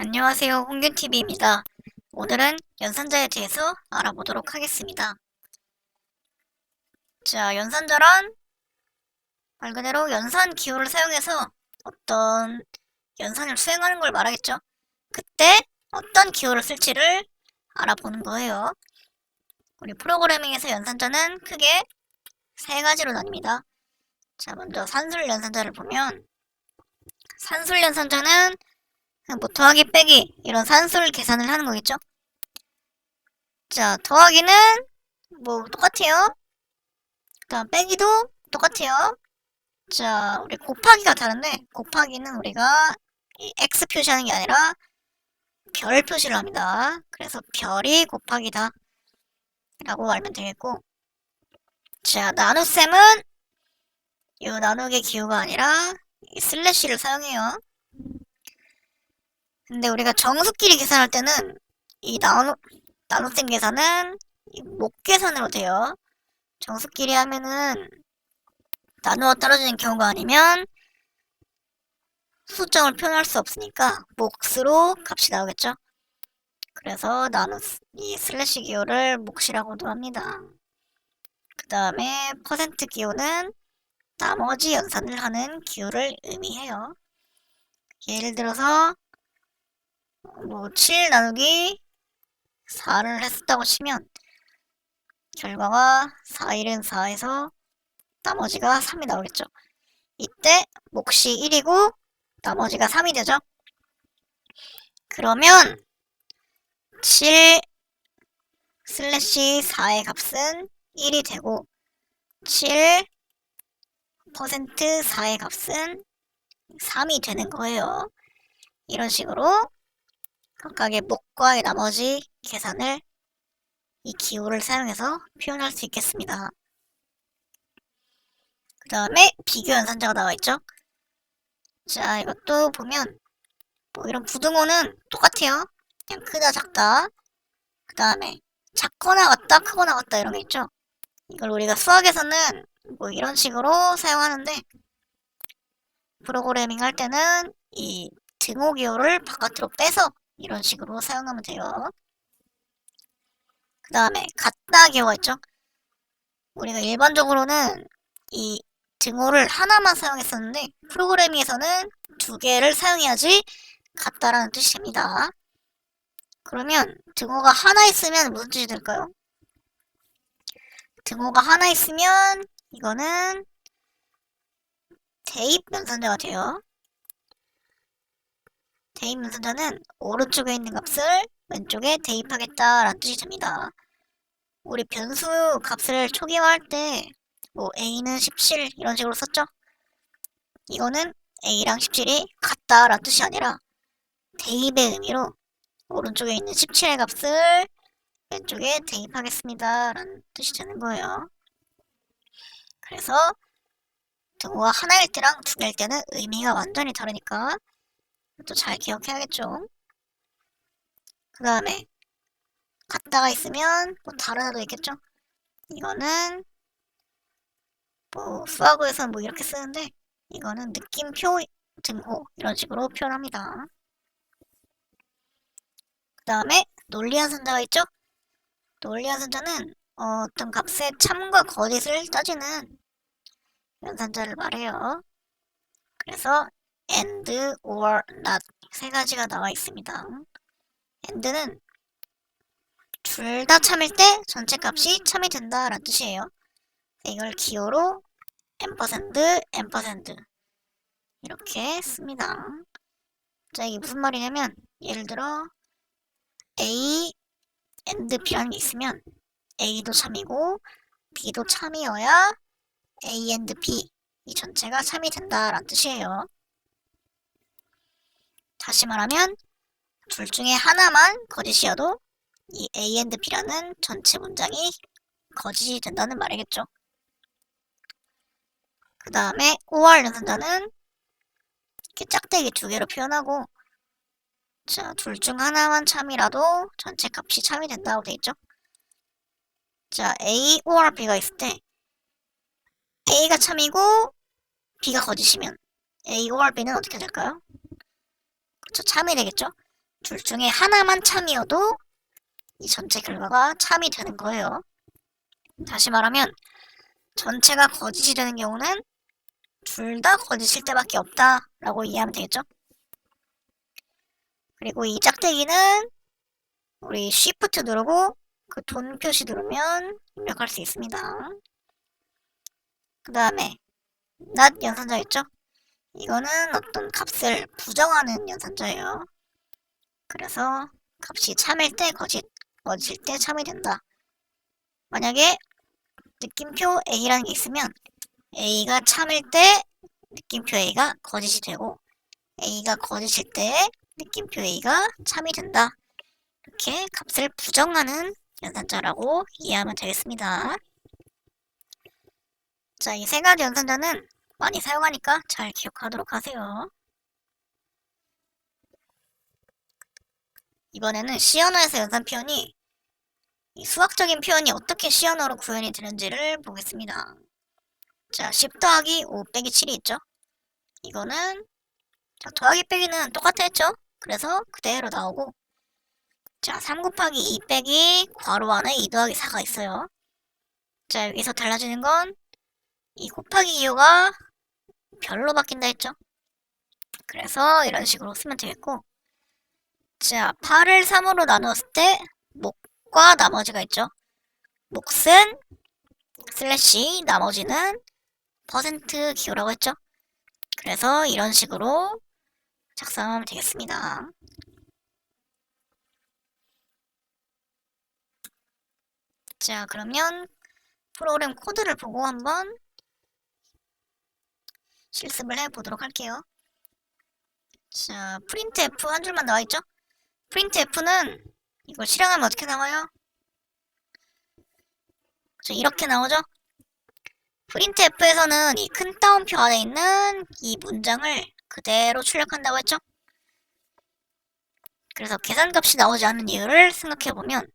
안녕하세요. 홍균TV입니다. 오늘은 연산자에 대해서 알아보도록 하겠습니다. 자, 연산자란 말 그대로 연산 기호를 사용해서 어떤 연산을 수행하는 걸 말하겠죠. 그때 어떤 기호를 쓸지를 알아보는 거예요. 우리 프로그래밍에서 연산자는 크게 세 가지로 나뉩니다. 자, 먼저 산술 연산자를 보면 산술 연산자는 뭐 더하기 빼기 이런 산술 계산을 하는 거겠죠. 자, 더하기는 뭐 똑같아요. 그다음 빼기도 똑같아요. 자, 우리 곱하기가 다른데 곱하기는 우리가 이 x 표시하는 게 아니라 별 표시를 합니다. 그래서 별이 곱하기다 라고 알면 되겠고, 자, 나눗셈은 이 나누기 기호가 아니라 이 슬래시를 사용해요. 근데 우리가 정수끼리 계산할 때는 이 나눗셈 계산은 이 목 계산으로 돼요. 정수끼리 하면은 나누어 떨어지는 경우가 아니면 수정을 표현할 수 없으니까 몫으로 값이 나오겠죠. 그래서 이 슬래시 기호를 몫이라고도 합니다. 그 다음에 퍼센트 기호는 나머지 연산을 하는 기호를 의미해요. 예를 들어서 뭐 7 나누기 4를 했었다고 치면 결과가 4일은 4에서 나머지가 3이 나오겠죠. 이때 몫이 1이고 나머지가 3이 되죠. 그러면 7 슬래시 4의 값은 1이 되고 7 퍼센트 4의 값은 3이 되는 거예요. 이런 식으로 각각의 목과의 나머지 계산을 이 기호를 사용해서 표현할 수 있겠습니다. 그 다음에 비교 연산자가 나와 있죠. 자, 이것도 보면 뭐 이런 부등호는 똑같아요. 그냥 크다 작다. 그 다음에 작거나 같다 크거나 같다 이런 게 있죠. 이걸 우리가 수학에서는 뭐 이런 식으로 사용하는데 프로그래밍 할 때는 이 등호 기호를 바깥으로 빼서 이런 식으로 사용하면 돼요. 그 다음에 같다 기호가 있죠. 우리가 일반적으로는 이 등호를 하나만 사용했었는데 프로그래밍에서는 두 개를 사용해야지 같다라는 뜻이 됩니다. 그러면 등호가 하나 있으면 무슨 뜻이 될까요? 등호가 하나 있으면 이거는 대입 연산자가 돼요. 대입 연산자는 오른쪽에 있는 값을 왼쪽에 대입하겠다라는 뜻이 됩니다. 우리 변수 값을 초기화할 때 뭐 a는 17 이런 식으로 썼죠? 이거는 a랑 17이 같다라는 뜻이 아니라 대입의 의미로 오른쪽에 있는 17의 값을 왼쪽에 대입하겠습니다 라는 뜻이 되는 거예요. 그래서 등호가 하나일 때랑 두 개일 때는 의미가 완전히 다르니까 또 잘 기억해야겠죠. 그 다음에 같다가 있으면 뭐 다른 애도 있겠죠. 이거는 뭐 수학어에서는 뭐 이렇게 쓰는데 이거는 느낌표 등호 이런 식으로 표현합니다. 그 다음에 논리한 선자가 있죠. 논리한 선자는 어떤 값의 참과 거짓을 따지는 연산자를 말해요. 그래서 and, or, not 세 가지가 나와 있습니다. and는 둘 다 참일 때 전체 값이 참이 된다 라는 뜻이에요. 이걸 기호로 %, 이렇게 씁니다. 자, 이게 무슨 말이냐면 예를 들어 A and B라는 게 있으면 A도 참이고 B도 참이어야 A and B 이 전체가 참이 된다라는 뜻이에요. 다시 말하면 둘 중에 하나만 거짓이어도 이 A and B라는 전체 문장이 거짓이 된다는 말이겠죠. 그 다음에 or 연산자는 이렇게 짝대기 두 개로 표현하고 자, 둘 중 하나만 참이라도 전체 값이 참이 된다고 돼 있죠. 자, A or B가 있을 때 A가 참이고 B가 거짓이면 A or B는 어떻게 될까요? 그쵸, 참이 되겠죠. 둘 중에 하나만 참이어도 이 전체 결과가 참이 되는 거예요. 다시 말하면 전체가 거짓이 되는 경우는 둘 다 거짓일 때밖에 없다라고 이해하면 되겠죠? 그리고 이 짝대기는 우리 Shift 누르고 그 돈 표시 누르면 입력할 수 있습니다. 그 다음에 not 연산자 있죠? 이거는 어떤 값을 부정하는 연산자예요. 그래서 값이 참일 때 거짓일 때 참이 된다. 만약에 느낌표 A라는 게 있으면 A가 참일 때 느낌표 A가 거짓이 되고 A가 거짓일 때 느낌표 A가 참이 된다. 이렇게 값을 부정하는 연산자라고 이해하면 되겠습니다. 자, 이 세 가지 연산자는 많이 사용하니까 잘 기억하도록 하세요. 이번에는 C 언어에서 연산 표현이 이 수학적인 표현이 어떻게 C 언어로 구현이 되는지를 보겠습니다. 자, 10 더하기 5 빼기 7이 있죠? 이거는 자, 더하기 빼기는 똑같아 했죠? 그래서 그대로 나오고 자, 3 곱하기 2 빼기 괄호 안에 2 더하기 4가 있어요. 자, 여기서 달라지는 건 이 곱하기 기호가 별로 바뀐다 했죠? 그래서 이런 식으로 쓰면 되겠고 자, 8을 3으로 나눴을 때 몫과 나머지가 있죠? 몫은 슬래시 나머지는 퍼센트 기호라고 했죠? 그래서 이런 식으로 작성하면 되겠습니다. 자, 그러면 프로그램 코드를 보고 한번 실습을 해보도록 할게요. 자, printf 한 줄만 나와있죠? printf는 이걸 실행하면 어떻게 나와요? 자, 이렇게 나오죠? printf에서는 이 큰 따옴표 안에 있는 이 문장을 그대로 출력한다고 했죠? 그래서 계산값이 나오지 않는 이유를 생각해보면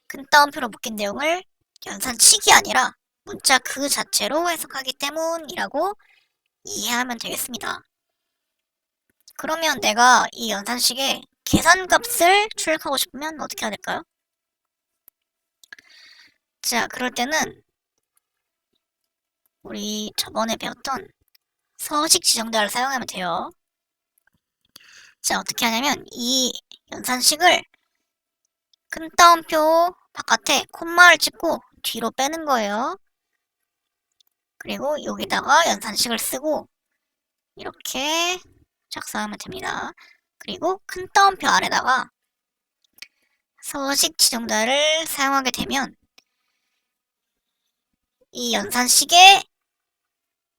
큰 따옴표로 묶인 내용을 연산치기 아니라 문자 그 자체로 해석하기 때문이라고 이해하면 되겠습니다. 그러면 내가 이 연산식에 계산값을 출력하고 싶으면 어떻게 해야 될까요? 자, 그럴 때는 우리 저번에 배웠던 서식 지정자를 사용하면 돼요. 자, 어떻게 하냐면 이 연산식을 큰 따옴표 바깥에 콤마를 찍고 뒤로 빼는 거예요. 그리고 여기다가 연산식을 쓰고 이렇게 작성하면 됩니다. 그리고 큰 따옴표 아래다가 서식 지정자를 사용하게 되면 이 연산식의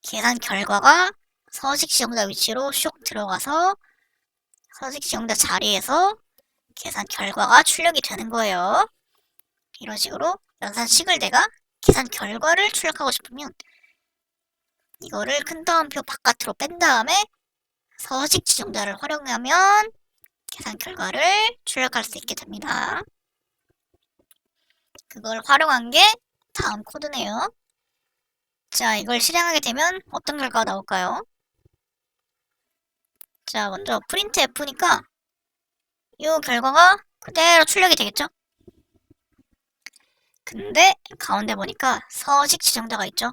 계산 결과가 서식 지정자 위치로 슉 들어가서 서식 지정자 자리에서 계산 결과가 출력이 되는 거예요. 이런 식으로 연산식을 내가 계산 결과를 출력하고 싶으면 이거를 큰 따옴표 바깥으로 뺀 다음에 서식 지정자를 활용하면 계산 결과를 출력할 수 있게 됩니다. 그걸 활용한 게 다음 코드네요. 자, 이걸 실행하게 되면 어떤 결과가 나올까요? 자, 먼저 printf니까 이 결과가 그대로 출력이 되겠죠? 근데 가운데 보니까 서식 지정자가 있죠?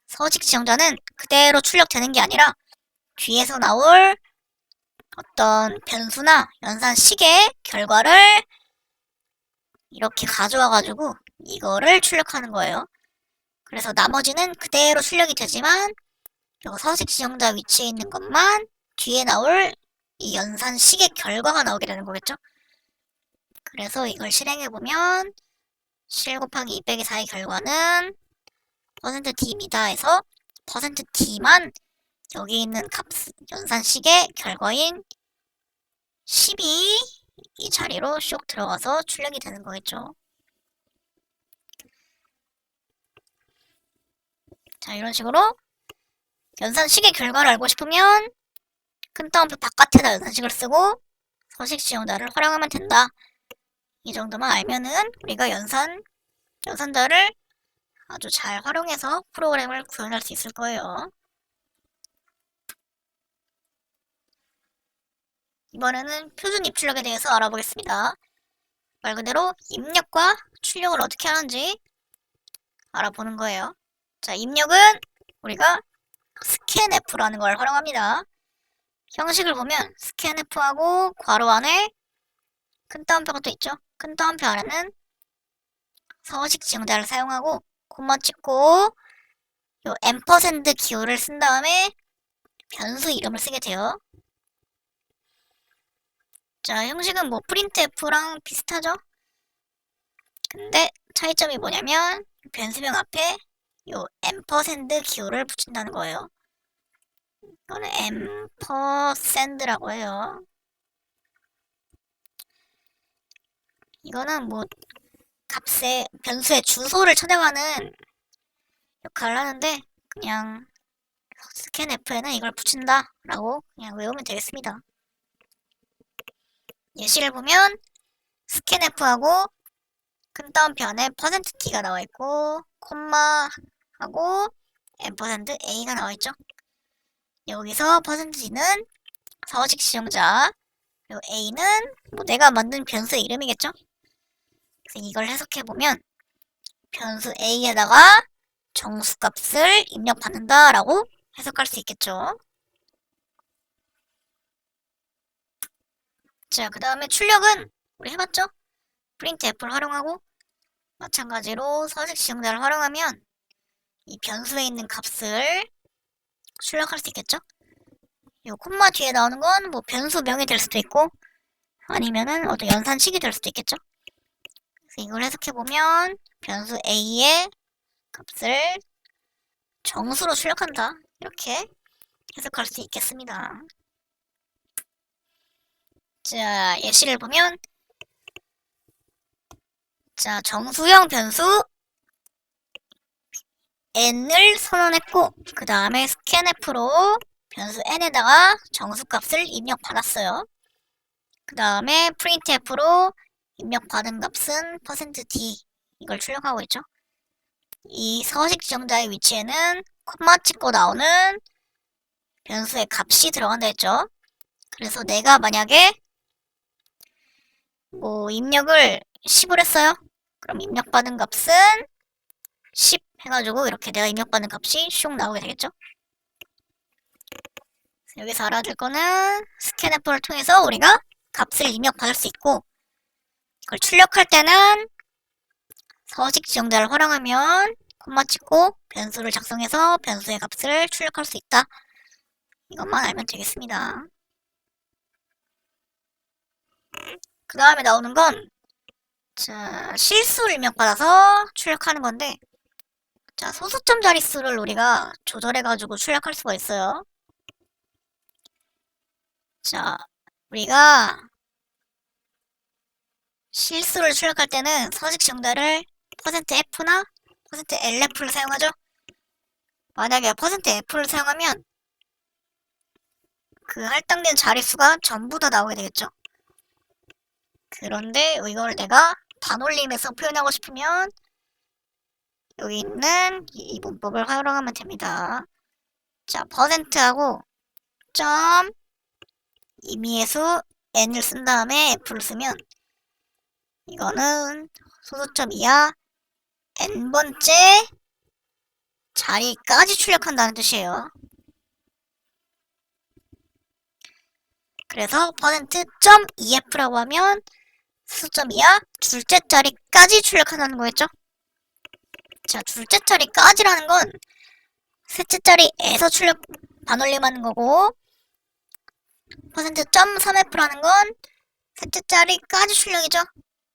서식 지정자는 그대로 출력되는 게 아니라 뒤에서 나올 어떤 변수나 연산식의 결과를 이렇게 가져와가지고 이거를 출력하는 거예요. 그래서 나머지는 그대로 출력이 되지만 이 서식 지정자 위치에 있는 것만 뒤에 나올 이 연산식의 결과가 나오게 되는 거겠죠? 그래서 이걸 실행해보면 7 곱하기 2 빼기 4의 결과는 %d입니다 해서 %d만 여기 있는 값 연산식의 결과인 12 이 자리로 쏙 들어가서 출력이 되는 거겠죠. 자, 이런 식으로 연산식의 결과를 알고 싶으면 큰 따옴표 바깥에다 연산식을 쓰고 서식 지정자를 활용하면 된다. 이 정도만 알면은 우리가 연산자를 아주 잘 활용해서 프로그램을 구현할 수 있을 거예요. 이번에는 표준 입출력에 대해서 알아보겠습니다. 말 그대로 입력과 출력을 어떻게 하는지 알아보는 거예요. 자, 입력은 우리가 scanf라는 걸 활용합니다. 형식을 보면 scanf하고 괄호 안에 큰 따옴표가 또 있죠. 큰 따옴표 안에는 서식 지정자를 사용하고 콤마 찍고 요 앰퍼샌드 기호를 쓴 다음에 변수 이름을 쓰게 돼요. 자, 형식은 뭐 printf랑 비슷하죠? 근데 차이점이 뭐냐면 변수명 앞에 요 앰퍼샌드 기호를 붙인다는 거예요. 이거는 앰퍼샌드라고 해요. 이거는 뭐 값의 변수의 주소를 찾아가는 역할을 하는데 그냥 scanf에는 이걸 붙인다 라고 그냥 외우면 되겠습니다. 예시를 보면 scanf하고 큰 따옴표 안에 %t가 나와있고 콤마하고 %a가 나와있죠. 여기서 %t는 서식 지정자, 그리고 a는 뭐 내가 만든 변수의 이름이겠죠. 그래서 이걸 해석해보면 변수 a에다가 정수값을 입력받는다 라고 해석할 수 있겠죠. 자, 그 다음에 출력은 우리 해봤죠? printf를 활용하고 마찬가지로 서식 지정자를 활용하면 이 변수에 있는 값을 출력할 수 있겠죠? 이 콤마 뒤에 나오는 건 뭐 변수명이 될 수도 있고 아니면은 어떤 연산식이 될 수도 있겠죠? 그래서 이걸 해석해보면 변수 a의 값을 정수로 출력한다. 이렇게 해석할 수 있겠습니다. 자, 예시를 보면 자, 정수형 변수 n을 선언했고 그 다음에 scanf로 변수 n에다가 정수값을 입력받았어요. 그 다음에 printf로 입력받은 값은 %d 이걸 출력하고 있죠. 이 서식 지정자의 위치에는 콤마 찍고 나오는 변수의 값이 들어간다 했죠. 그래서 내가 만약에 뭐 입력을 10을 했어요. 그럼 입력받은 값은 10 해가지고 이렇게 내가 입력받는 값이 슉 나오게 되겠죠. 여기서 알아야 될 거는 scanf를 통해서 우리가 값을 입력받을 수 있고 그걸 출력할 때는 서식 지정자를 활용하면 콤마 찍고 변수를 작성해서 변수의 값을 출력할 수 있다. 이것만 알면 되겠습니다. 그 다음에 나오는 건 자, 실수를 입력받아서 출력하는 건데 자, 소수점 자릿수를 우리가 조절해가지고 출력할 수가 있어요. 자, 우리가 실수를 출력할 때는 서식 지정자를 %f나 %lf를 사용하죠. 만약에 %f를 사용하면 그 할당된 자릿수가 전부 다 나오게 되겠죠. 그런데 이걸 내가 반올림해서 표현하고 싶으면 여기 있는 이 문법을 활용하면 됩니다. 자, %하고 점 임의의 n을 쓴 다음에 f를 쓰면 이거는 소수점 이하 n번째 자리까지 출력한다는 뜻이에요. 그래서 %.ef라고 하면 소수점 이하 둘째 자리까지 출력한다는 거겠죠? 자, 둘째 자리까지라는 건 셋째 자리에서 출력 반올림하는 거고 %.3f라는 건 셋째 자리까지 출력이죠.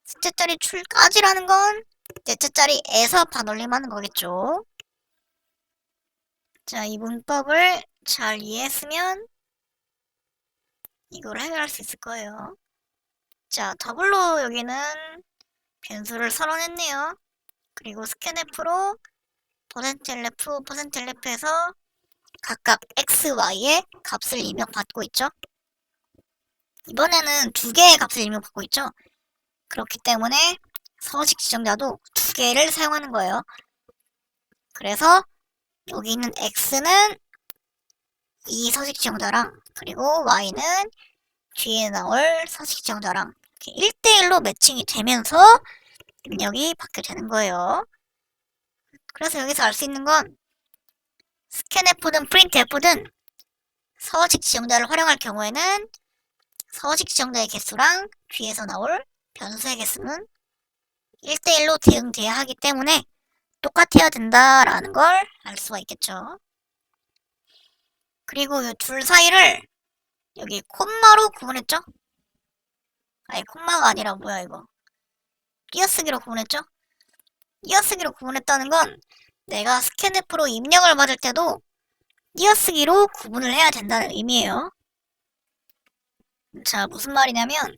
셋째 자리까지라는 건 넷째 자리에서 반올림하는 거겠죠. 자, 이 문법을 잘 이해했으면 이걸 해결할 수 있을 거예요. 자, 더블로 여기는 변수를 선언했네요. 그리고 scanf로 %lf, %lf에서 각각 x, y의 값을 입력받고 있죠. 이번에는 두 개의 값을 입력받고 있죠. 그렇기 때문에 서식 지정자도 두 개를 사용하는 거예요. 그래서 여기 있는 x는 이 서식 지정자랑 그리고 y는 뒤에 나올 서식 지정자랑 1대1로 매칭이 되면서 입력이 받게 되는 거예요. 그래서 여기서 알 수 있는 건 스캔F든 프린트F든 서식 지정자를 활용할 경우에는 서식 지정자의 개수랑 뒤에서 나올 변수의 개수는 1대1로 대응돼야 하기 때문에 똑같아야 된다라는 걸 알 수가 있겠죠. 그리고 이 둘 사이를 여기 콤마로 구분했죠? 아니 콤마가 아니라 뭐야 이거. 띄어쓰기로 구분했죠? 띄어쓰기로 구분했다는 건 내가 스캔F로 입력을 받을 때도 띄어쓰기로 구분을 해야 된다는 의미예요. 자, 무슨 말이냐면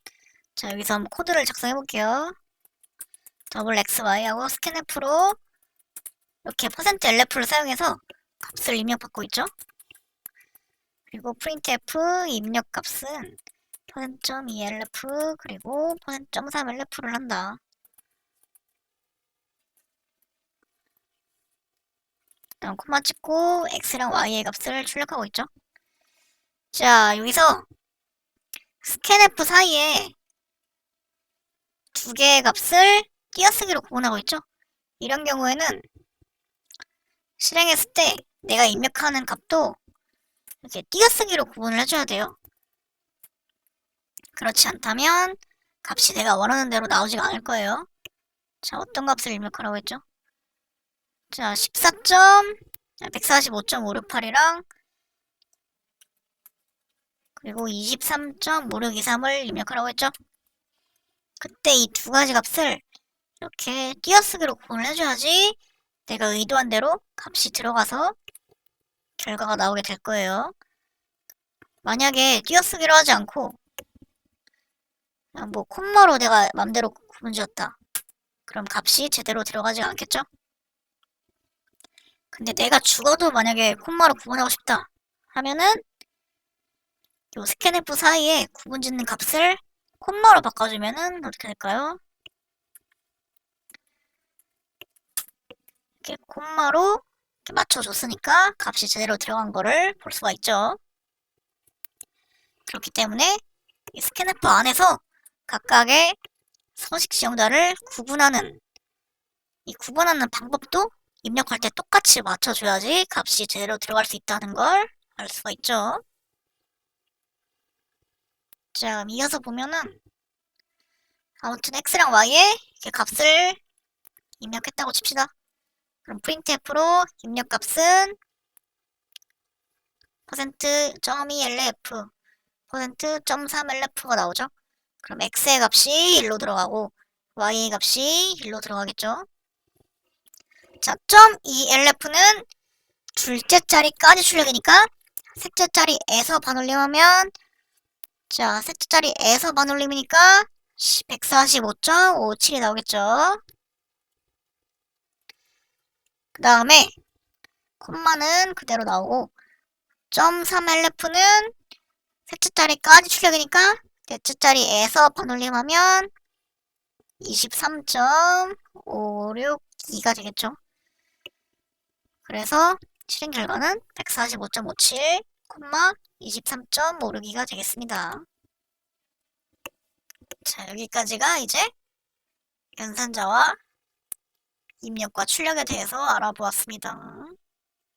자, 여기서 한번 코드를 작성해 볼게요. 더블 XY하고 스캔F로 이렇게 %LF를 사용해서 값을 입력받고 있죠. 그리고 printf 입력 값은 %.2LF 그리고 %.3LF를 한다. 다음 콤마 찍고 x랑 y의 값을 출력하고 있죠. 자, 여기서 scanf 사이에 두 개의 값을 띄어쓰기로 구분하고 있죠. 이런 경우에는 실행했을 때 내가 입력하는 값도 이렇게 띄어쓰기로 구분을 해줘야 돼요. 그렇지 않다면 값이 내가 원하는 대로 나오지가 않을 거예요. 자, 어떤 값을 입력하라고 했죠? 자, 145.568이랑 그리고 23.5623을 입력하라고 했죠? 그때 이 두 가지 값을 이렇게 띄어쓰기로 구분을 해줘야지 내가 의도한 대로 값이 들어가서 결과가 나오게 될 거예요. 만약에 띄어쓰기로 하지 않고 그냥 뭐 콤마로 내가 맘대로 구분 지었다. 그럼 값이 제대로 들어가지 않겠죠? 근데 내가 죽어도 만약에 콤마로 구분하고 싶다 하면은 요 스캔F 사이에 구분 짓는 값을 콤마로 바꿔주면은 어떻게 될까요? 이렇게 콤마로 이렇게 맞춰줬으니까 값이 제대로 들어간 거를 볼 수가 있죠. 그렇기 때문에 이 스캔F 안에서 각각의 서식 지정자를 구분하는 이 구분하는 방법도 입력할 때 똑같이 맞춰줘야지 값이 제대로 들어갈 수 있다는 걸 알 수가 있죠. 자, 그럼 이어서 보면은 아무튼 x랑 y에 이렇게 값을 입력했다고 칩시다. 그럼 printf로 입력 값은 %.2lf, %.3lf가 나오죠. 그럼 x의 값이 1로 들어가고 y의 값이 1로 들어가겠죠. 자, .2lf는 둘째 자리까지 출력이니까 셋째 자리에서 반올림하면 자, 셋째 자리에서 반올림이니까 145.57이 나오겠죠. 그 다음에 콤마는 그대로 나오고 .3lf는 셋째 자리까지 출력이니까 넷째 자리에서 반올림하면 23.562가 되겠죠. 그래서 실행 결과는 145.57, 23.562가 되겠습니다. 자, 여기까지가 이제 연산자와 입력과 출력에 대해서 알아보았습니다.